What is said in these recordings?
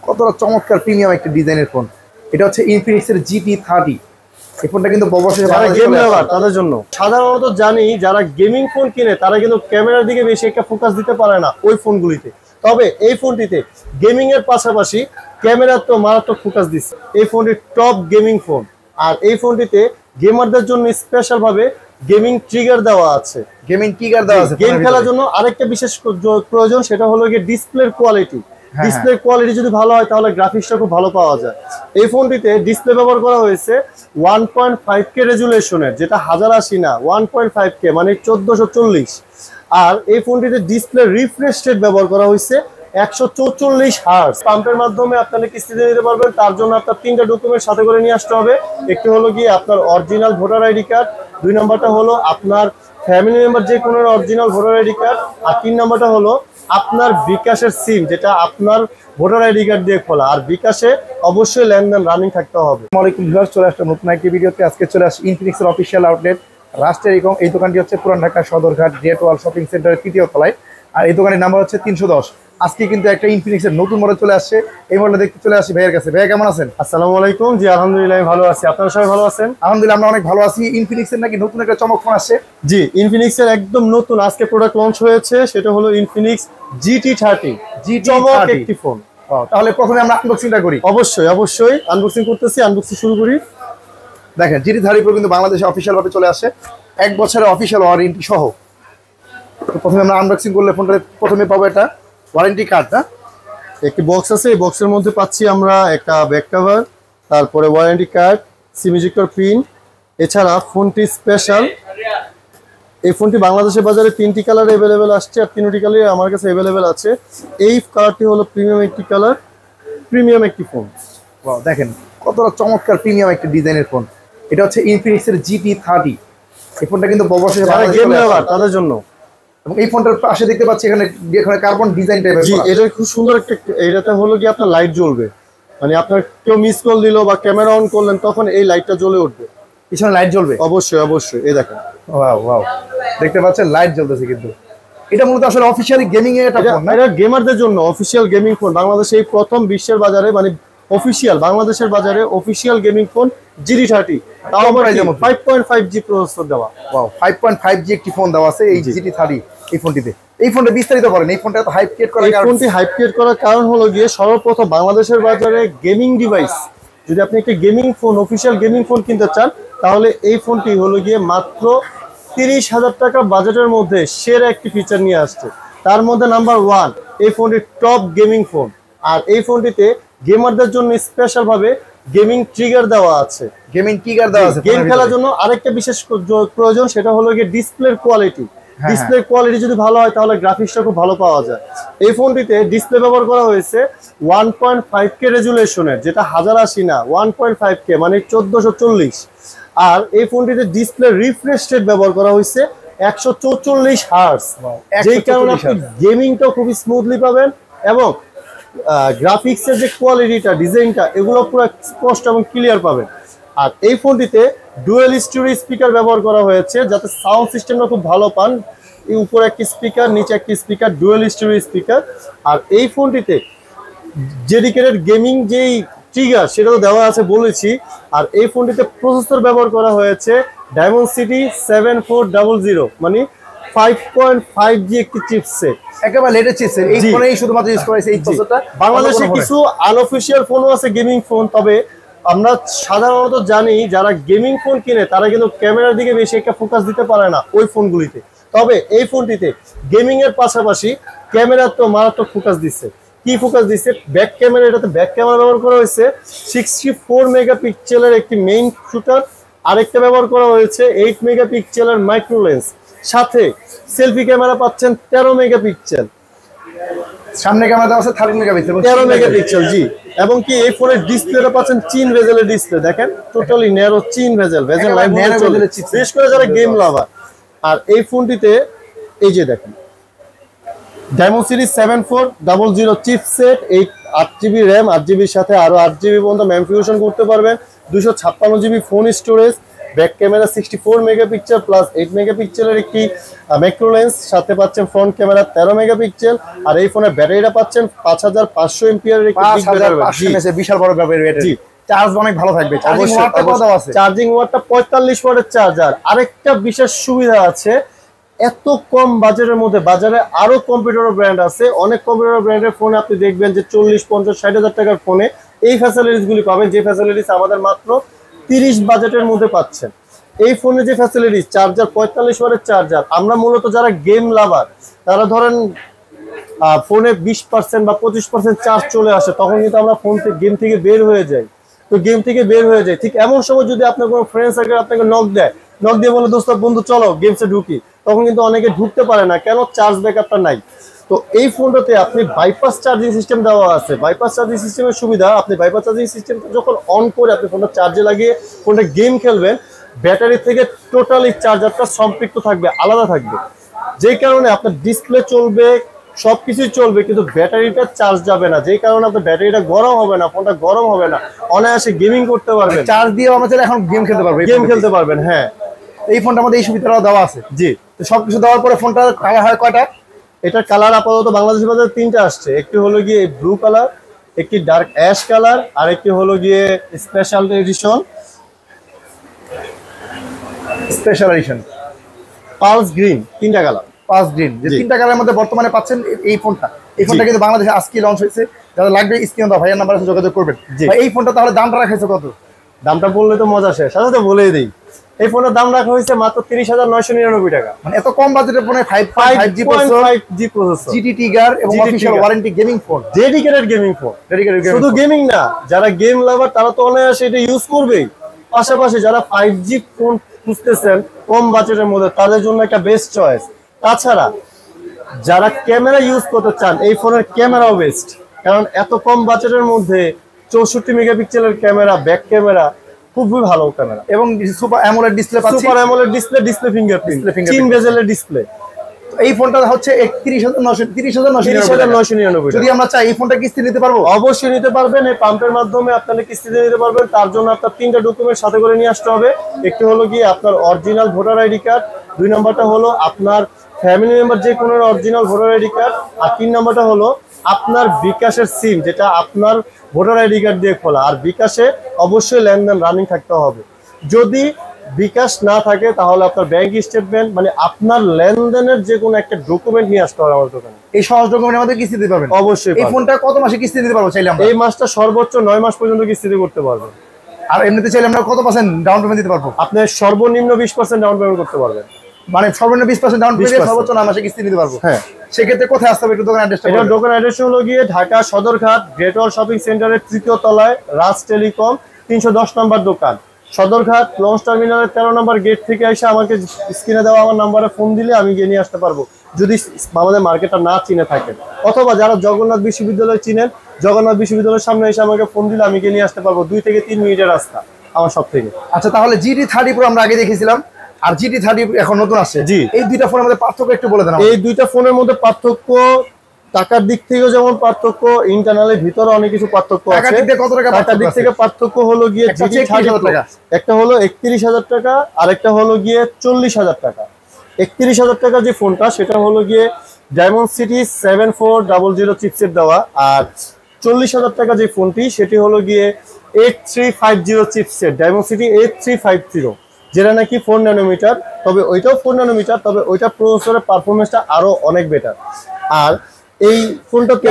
কতটা চমৎকার প্রিমিয়াম একটা ডিজাইনের ফোন। এটা হচ্ছে ইনফিনিক্সের GT30। এই ফোনটা কিন্তু যারা গেম লাভার তাদের জন্য। সাধারণত জানি যারা গেমিং ফোন কিনে তারা কিন্তু ক্যামেরার দিকে বেশি একটা ফোকাস দিতে পারে না ওই ফোনগুলিতে। তবে এই ফোনটিতে গেমিং এর পাশাপাশি ক্যামেরার তো মারাত্মক ফোকাস দিচ্ছে। এই ফোনটি টপ গেমিং ফোন, আর এই ফোনটিতে গেমারদের জন্য স্পেশাল ভাবে গেমিং ট্রিগার দেওয়া আছে। গেম খেলার জন্য আরেকটা বিশেষ প্রয়োজন, সেটা হলো গিয়ে ডিসপ্লের কোয়ালিটি। ডিসপ্লে কোয়ালিটি যদি ভালো হয় তাহলে গ্রাফিক্সটা খুব ভালো পাওয়া যায়। এই ফোনটিতে ডিসপ্লে ব্যবহার করা হয়েছে 1.5K রেজুলেশনের, যেটা 1080 না 1.5K মানে 1440। আর এই ফোনটিতে ডিসপ্লে রিফ্রেশ রেট ব্যবহার করা হয়েছে 144 হার্টজ। পাম্পের মাধ্যমে আপনারা কিস্তিতে নিতে পারবেন। তার জন্য আপনার 3টা ডকুমেন্ট সাথে করে নিয়ে আসতে হবে। একটি হলো গিয়ে আপনার অরিজিনাল ভোটার আইডি কার্ড, 2 নম্বরটা হলো আপনার ফ্যামিলি মেম্বার যে কোনো অরিজিনাল ভোটার আইডি কার্ড, আর 3 নম্বরটা হলো আপনার বিকাশের সিম, যেটা আপনার ভোটার আইডি কার্ড দিয়ে খোলা। আর বিকাশে অবশ্যই লেনদেন রানিং থাকতে হবে। আসসালামু আলাইকুম ভিউয়ার্স, চলে আসলাম নতুন একটি ভিডিওতে। আজকে চলে আসি ইনফিনিক্সের অফিসিয়াল আউটলেট রাষ্ট্রের এবং এই দোকানটি হচ্ছে পুরান ঢাকা সদরঘাট গ্রেট ওয়াল শপিং সেন্টারের 3য় তলায়। আর এই দোকানের নাম্বার হচ্ছে 310। আজকে কিন্তু একটা ইনফিনিক্সের নতুন মডেল চলে আসছে। এই মডেল দেখতে চলে আসি ভাইয়ের কাছে। ভাইয়া কেমন আছেন? আসসালামু আলাইকুম। জি আলহামদুলিল্লাহ ভালো আছি, আপনারা সবাই ভালো আছেন? আলহামদুলিল্লাহ আমরা অনেক ভালো আছি। ইনফিনিক্সের নাকি নতুন একটা চমক ফোন আসছে? জি, ইনফিনিক্সের একদম নতুন আজকে প্রোডাক্ট লঞ্চ হয়েছে, সেটা হলো ইনফিনিক্স GT30। চমক একটি ফোন। তাহলে প্রথমে আমরা আনবক্সিংটা করি। অবশ্যই আনবক্সিং করতেছি। আনবক্সিং শুরু করি। দেখেন GT30 Pro কিন্তু বাংলাদেশে অফিসিয়াল ভাবে চলে আসে 1 বছরের অফিসিয়াল ওয়ারেন্টি সহ। তো প্রথমে আমরা আনবক্সিং করলে ফোনটা প্রথমে পাবো এটা ওয়ারেন্টি কার্ড। না, একটি বক্স আছে, এই বক্সের মধ্যে পাচ্ছি আমরা একটা ব্যাক কভার, তারপরে ওয়ারেন্টি কার্ড, সিম ইজেক্টর পিন। এছাড়া ফোনটি স্পেশাল, এই ফোনটি বাংলাদেশের বাজারে 3টি কালার অ্যাভেলেবেল আসছে, আর 3টি কালার আমার কাছে অ্যাভেলেবেল আছে। এই কালারটি হলো প্রিমিয়াম একটি কালার, প্রিমিয়াম একটি ফোন। দেখেন কতটা চমৎকার প্রিমিয়াম একটা ডিজাইনের ফোন। এটা হচ্ছে ইনফিনিক্সের GT30। এই ফোনটা কিন্তু গেম লাভার তাদের জন্য। এবং এই ফোনটার পাশে দেখতে পাচ্ছি এখানে কার্বন ডিজাইন টাইপের। জি, এটা খুব সুন্দর একটা। এটাতে হলো কি আপনার লাইট জ্বলবে, মানে আপনার কেউ মিস কল দিল বা ক্যামেরা অন করলেন তখন এই লাইটটা জ্বলে উঠবে। পিছনে লাইট জ্বলবে? অবশ্যই। এই দেখেন, ওয়াও দেখতে পাচ্ছেন লাইট জ্বলতেছে। কিন্তু এটা মূলত আসলে অফিশিয়ালি গেমিং এর একটা ফোন না? এটা গেমারদের জন্য অফিশিয়াল গেমিং ফোন। বাংলাদেশে এই প্রথম বিশ্বের বাজারে, মানে অফিশিয়াল বাংলাদেশের বাজারে অফিশিয়াল গেমিং ফোন GT30। তাও আবার 5.5G প্রসেসর দেওয়া। 5.5G একটি ফোন দেওয়া আছে এই GT30 এই ফোনটিতে। এই ফোনটা বিস্তারিত বলেন। এই ফোনটা তো হাইপ ক্রিয়েট করার কারণ? ফোনটি হাইপ ক্রিয়েট করার কারণ হলো গিয়ে সর্বপ্রথম বাংলাদেশের বাজারে গেমিং ডিভাইস, যদি আপনি একটা gaming phone official gaming phone কিনতে চান তাহলে এই ফোনটি হলো গিয়ে মাত্র 30,000 টাকা বাজেটের মধ্যে সেরা একটি ফিচার নিয়ে আসছে। তার মধ্যে নাম্বার 1 এই ফোনটি টপ গেমিং ফোন। আর এই ফোনটিতে গেমারদের জন্য স্পেশাল ভাবে গেমিং ট্রিগার দেওয়া আছে। গেম খেলার জন্য আরেকটা বিশেষ প্রয়োজন, সেটা হলো গিয়ে ডিসপ্লের কোয়ালিটি। ডিসপ্লে কোয়ালিটি যদি ভালো হয় তাহলে গ্রাফিক্সটা খুব ভালো পাওয়া যায়। এই ফোনটিতে ডিসপ্লে ব্যবহার করা হয়েছে 1.5K রেজুলেশনের, যেটা 1080 না 1.5K মানে 1440। আর এই ফোনটিতে ডিসপ্লে রিফ্রেশ রেট ব্যবহার করা হয়েছে 144 হার্টজ, যেই কারণে আপনি গেমিংটা খুবই স্মুথলি পাবেন এবং গ্রাফিক্সের যে কোয়ালিটিটা, ডিজাইনটা, এগুলো পুরো স্পষ্ট এবং ক্লিয়ার পাবেন। আর এই ফোনটিতে ডুয়েল স্টিরিও স্পিকার ব্যবহার করা হয়েছে যাতে সাউন্ড সিস্টেমটা খুব ভালো পান। এই উপরে একটি স্পিকার, নিচে একটি স্পিকার, ডুয়েল স্টিরিও স্পিকার। আর এই ফোনটিতে ডেডিকেটেড গেমিং যেই ট্রিগার সেটা তো দেওয়া আছে বলেছি। আর এই ফোনটিতে প্রসেসর ব্যবহার করা হয়েছে Dimensity 7400, মানে 5.5G একটি চিপসেট, একেবারে লেটেস্ট চিপসেট। এই ফোনেই শুধুমাত্র ইউজ করা হয়েছে এই প্রসেসরটা। বাংলাদেশে কিছু আনঅফিশিয়াল ফোনও আছে গেমিং ফোন, তবে আমরা সাধারণত জানি যারা গেমিং ফোন কিনে তারা কিন্তু ক্যামেরার দিকে বেশি একটা ফোকাস দিতে পারে না ওই ফোনগুলিতে। তবে এই ফোনটিতে গেমিং এর পাশাপাশি ক্যামেরার তো মারাত্মক ফোকাস দিচ্ছে। কি ফোকাস দিচ্ছে? Back camera. এটাতে ব্যাক ক্যামেরা ব্যবহার করা হয়েছে 64 মেগাপিক্সেলের একটি মেইন শুটার, আরেকটা ব্যবহার করা হয়েছে 8 মেগাপিক্সেলের মাইক্রো লেন্স, সাথে সেলফি ক্যামেরা পাচ্ছেন 13 মেগাপিক্সেল। সামনে ক্যামেরা দেওয়া আছে 13 মেগাপিক্সেল। জি, এবং কি এই ফোনের ডিসপ্লেটা পাচ্ছেন চিন ভেজেলের ডিসপ্লে। দেখেন টোটালি ন্যারো চিন ভেজেল লাইভ, বিশেষ করে যারা গেম লাভার। আর এই ফোনটিতে এই যে দেখেন Dimensity 7400 chipset, 8GB RAM, 8GB সাথে আরো 8GB পর্যন্ত মেমরি ফিউশন করতে পারবেন, 256GB phone storage, back camera 64 megapixel plus 8 মেগাপিক্সেলের একটি ম্যাক্রো লেন্স, সাথে পাচ্ছেন ফ্রন্ট ক্যামেরা 13 মেগাপিক্সেল। আর এই ফোনের ব্যাটারিটা পাচ্ছেন 5500 এমপিআর একটি বিগ ব্যাটারি, বিশাল বড় ব্যাটারি। চার্জ অনেক ভালো থাকবে। চার্জিং ওয়াটটা 45 ওয়াটের চার্জার। আরেকটা বিশেষ সুবিধা আছে, এত কম বাজারের মধ্যে বাজারে আরো কম্পিউটার ব্র্যান্ড আছে, অনেক কম্পিউটার ব্র্যান্ডের ফোনে আপনি দেখবেন যে 40, 50, 60 হাজার টাকার ফোনে এই ফ্যাসিলিটিস গুলি পাবেন, যে ফ্যাসিলিটিস আমাদের মাত্র 30 বাজেটের মধ্যে পাচ্ছেন। এই ফোনে যে ফ্যাসিলিটিস, চার্জার 45 ওয়াটের চার্জার, আমরা মূলত যারা গেম লাভার তারা ধরেন ফোনে 20% বা 25% চার্জ চলে আসে, তখন কিন্তু আমরা ফোন থেকে গেম থেকে বের হয়ে যাই। তো গেম থেকে বের হয়ে যায়, ঠিক এমন সময় যদি আপনার কোনো ফ্রেন্ড সার্কেল আপনাকে নক দিয়ে বলে দোস্ত বন্ধু চলো গেমসে ঢুকি, তখন কিন্তু অনেকে ঢুকতে পারে না, কেন? চার্জ ব্যাকআপটা নাই। তো এই ফোনটাতে আপনি বাইপাস চার্জিং সিস্টেম দেওয়া আছে। বাইপাস চার্জিং সিস্টেমের সুবিধা, আপনি বাইপাস চার্জিং সিস্টেমটা যখন অন করে আপনি ফোনটা চার্জে লাগিয়ে ফোনটা গেম খেলবেন, ব্যাটারি থেকে টোটালি চার্জারটা সম্পৃক্ত থাকবে, আলাদা থাকবে, যেই কারণে আপনার ডিসপ্লে চলবে, সবকিছুই চলবে, কিন্তু ব্যাটারিটা চার্জ যাবে না, যেই কারণে আপনার ব্যাটারিটা গরম হবে না, ফোনটা গরম হবে না, অনায়াসে গেমিং করতে পারবেন। চার্জ দিয়ে আমরা এখন গেম খেলতে পারবেন। হ্যাঁ, এই ফোনটার মধ্যে এই সুবিধাটাও দেওয়া আছে। জি, তো সবকিছু দেওয়ার পরে ফোনটা কালার হয় কয়টা? এটার কালার আপাতত বাংলাদেশের বাজারে 3টা আসছে। একটি হলো গিয়ে ব্লু কালার, একটি ডার্ক অ্যাশ কালার, আর একটি হলো গিয়ে স্পেশাল এডিশন পালস গ্রিন। 3টা কালার পালস গ্রিন, যে 3টা কালারের মধ্যে বর্তমানে পাচ্ছেন এই ফোনটা। এই ফোনটা কিন্তু বাংলাদেশে আজকে লঞ্চ হয়েছে। যারা লাগবে স্ক্রিনে দাও ভাইয়ের নাম্বারে যোগাযোগ করবেন। এই ফোনটা তাহলে দামটা রাখা হয়েছে কত? দামটা বললে তো মজা শেষ, সাথে বলেই দিই। এই ফোনের দাম রাখা হয়েছে মাত্র 30,999 টাকা। মানে এত কম বাজেটের ফোনে 5G প্রসেসর, GT Tiger এবং official warranty gaming phone, dedicated gaming phone. শুধু গেমিং না, যারা গেম লাভার তারা তো অনায়াসে এটা ইউজ করবেই, পাশাপাশি যারা 5G ফোন খুঁজতেছেন কম বাজেটের মধ্যে তাদের জন্য একটা বেস্ট চয়েস। তাছাড়া যারা ক্যামেরা ইউজ করতে চান, এই ফোনের ক্যামেরাও বেস্ট, কারণ এত কম বাজেটের মধ্যে 64 মেগাপিক্সেলের ক্যামেরা, ব্যাক ক্যামেরা খুবই ভালো ক্যামেরা, এবং সুপার অ্যামোলেড ডিসপ্লে পাচ্ছি। সুপার অ্যামোলেড ডিসপ্লে ফিঙ্গারপ্রিন্ট 3 বেজেলের ডিসপ্লে। এই ফোনটা হচ্ছে 30,999। যদি আমরা চাই এই ফোনটা কিস্তি নিতে পারবো? অবশ্যই নিতে পারবেন। এই পাম্পের মাধ্যমে আপনারা কিস্তিতে নিতে পারবেন। তার জন্য আপনার 3টা ডকুমেন্ট সাথে করে নিয়ে আসতে হবে। একটি হলো গিয়ে আপনার অরিজিনাল ভোটার আইডি কার্ড, 2 নম্বরটা হলো আপনার ফ্যামিলি মেম্বার যে কোনো অরিজিনাল ভোটার আইডি কার্ড, আর 3 নম্বরটা হলো আপনার বিকাশের সিম, যেটা আপনার ভোটার আইডি কার্ড দিয়ে খোলা। আর বিকাশে অবশ্যই লেনদেন রানিং থাকতে হবে। যদি বিকাশ না থাকে তাহলে আপনার ব্যাংক স্টেটমেন্ট, মানে আপনার লেনদেনের যে কোনো একটা ডকুমেন্ট নিয়ে আসতে হবে আমার দোকানে। এই সহজ ডকুমেন্টের মধ্যে কিস্তি দিতে পারবেন? অবশ্যই। এই ফোনটা কত মাসে কিস্তি দিতে পারবো চাইলে আমরা? এই মাসটা সর্বোচ্চ 9 মাস পর্যন্ত কিস্তি করতে পারবেন। আর এমনিতে চাইলে আমরা কত % ডাউন পেমেন্ট দিতে পারবো? আপনি সর্বনিম্ন 20% ডাউন পেমেন্ট করতে পারবেন। মানে সর্বনিম্ন 20% ডাউন পেমেন্ট, সর্বোচ্চ 9 মাসে কিস্তি নিতে পারবো। হ্যাঁ, সেক্ষেত্রে কোথায় আসতে হবে একটু দোকান অ্যাড্রেসটা? এটা দোকান অ্যাড্রেস হলো গিয়ে ঢাকা সদরঘাট গ্রেট ওয়াল শপিং সেন্টারের 3য় তলায় রাজ টেলিকম 310 নম্বর দোকান। সদরঘাট লঞ্চ টার্মিনালের 13 নম্বর গেট থেকে এসে আমাকে স্ক্রিনে দেওয়া আমার নাম্বারে ফোন দিলে আমি গিয়ে নিয়ে আসতে পারবো, যদি আমাদের মার্কেটটা না চিনে থাকেন। অথবা যারা জগন্নাথ বিশ্ববিদ্যালয় চিনেন, জগন্নাথ বিশ্ববিদ্যালয়ের সামনে এসে আমাকে ফোন দিলে আমি গিয়ে নিয়ে আসতে পারবো। 2 থেকে 3 মিনিটের রাস্তা আমার সব থেকে। আচ্ছা, তাহলে GT30 Pro আমরা আগে দেখেছিলাম, আর GT30 এখন নতুন আসছে। জি, এই দুইটা ফোনের মধ্যে পার্থক্য একটু বলে দেন। এই দুইটা ফোনের মধ্যে পার্থক্য টাকার দিক থেকেও যেমন পার্থক্য, ইন্টারনালি ভিতরে অনেক কিছু পার্থক্য আছে। টাকার দিক থেকে পার্থক্য হলো গিয়ে একটা হলো 31,000 টাকা, আর একটা হলো গিয়ে 40,000 টাকা। 31,000 টাকা যে ফোনটা সেটা হলো গিয়ে ডায়মন্ড সিটি 7400 চিপসেট দেওয়া, আর 40,000 টাকা যে ফোনটি সেটি হলো গিয়ে 8350 চিপসেট, ডায়মন্ড সিটি 8350, যেটা নাকি 4 ন্যানোমিটার। তবে ওইটাও 4 ন্যানোমিটার, তবে ওইটা প্রসেসরের পারফরমেন্সটা আরো অনেক বেটার। আর এই ফোনটাতে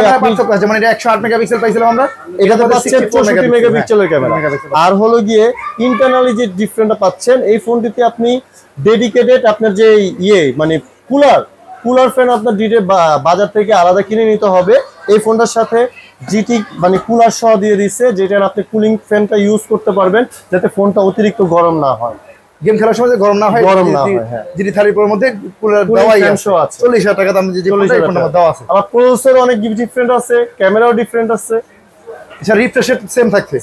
মানে এটা 108 মেগাপিক্সেল পাইছিলাম আমরা, এটাতে পাচ্ছেন 64 মেগাপিক্সেলের ক্যামেরা। আর হলো গিয়ে ইন্টারনালি যে ডিফারেন্টটা পাচ্ছেন, এই ফোনটিতে আপনি ডেডিকেটেড আপনার যে মানে কুলার ফ্যান আপনার বাজার থেকে আলাদা কিনে নিতে হবে। এই ফোনটার সাথে জিটি মানে কুলার সহ দিয়ে দিচ্ছে, যেটা আপনি কুলিং ফ্যানটা ইউজ করতে পারবেন যাতে ফোনটা অতিরিক্ত গরম না হয়, গেম খেলার সময় গরম না হয়। হ্যাঁ, GT30 Pro এর মধ্যে কুলার দেওয়াই আছে। 40,000 টাকা দাম যে ফোনটা দেওয়া আছে। আবার প্রসেসর অনেক ডিফারেন্ট আছে, ক্যামেরাও ডিফারেন্ট আছে। আচ্ছা, রিফ্রেশ রেট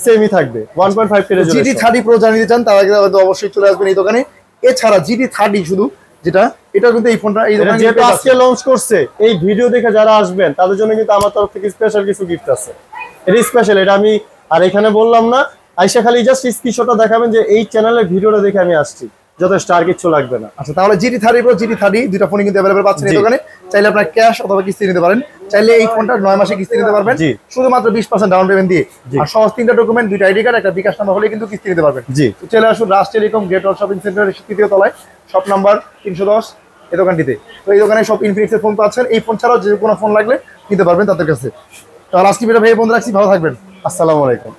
সেমই থাকবে 1.5 কে রেজোলিউশন। GT30 Pro জানিয়ে দিচ্ছেন তার আগে অবশ্যই চলে আসবেন এই দোকানে। এছাড়া GT30 শুধু যেটা, এটা কিন্তু এই ফোনটা এই দোকানে যেটা আজকে লঞ্চ করছে, এই ভিডিও দেখে যারা আসবেন তাদের জন্য কিন্তু আমার তরফ থেকে স্পেশাল কিছু গিফট আছে। এটা স্পেশাল, এটা আমি আর এখানে বললাম না, আইসা খালি জাস্ট স্ক্রিনশটটা দেখাবেন যে এই চ্যানেলের ভিডিওটা দেখে আমি আসছি, যথেষ্ট, আর কিছু লাগবে না। আচ্ছা, তাহলে GT30 Pro GT30 দুইটা ফোনই কিন্তু अवेलेबल পাচ্ছেন এই জি। দোকানে। চাইলে আপনারা ক্যাশ অথবা কিস্তি নিতে পারেন। চাইলে এই ফোনটা 9 মাসে কিস্তি নিতে পারবেন জি। শুধুমাত্র 20% ডাউন পেমেন্ট দিয়ে। জি। আর সহজ 3টা ডকুমেন্ট, 2টা আইডি কার্ড, একটা বিকাশ নাম্বার হলে কিন্তু কিস্তি নিতে পারবেন। জি। তো চলে আসুন রাজ টেলিকম গ্রেট ওয়াল শপিং সেন্টারের 3য় তলায়, শপ নাম্বার 310 এই দোকানটিতে। তো এই দোকানে সব ইনফিনিক্সের ফোন পাচ্ছেন। এই ফোন ছাড়াও যে কোনো ফোন লাগলে নিতে পারবেন তাদের কাছে। তাহলে আজকে ভিডিও ভাই বন্ধু রাখছি, ভালো থাকবেন। আসসালামু আলাইকুম।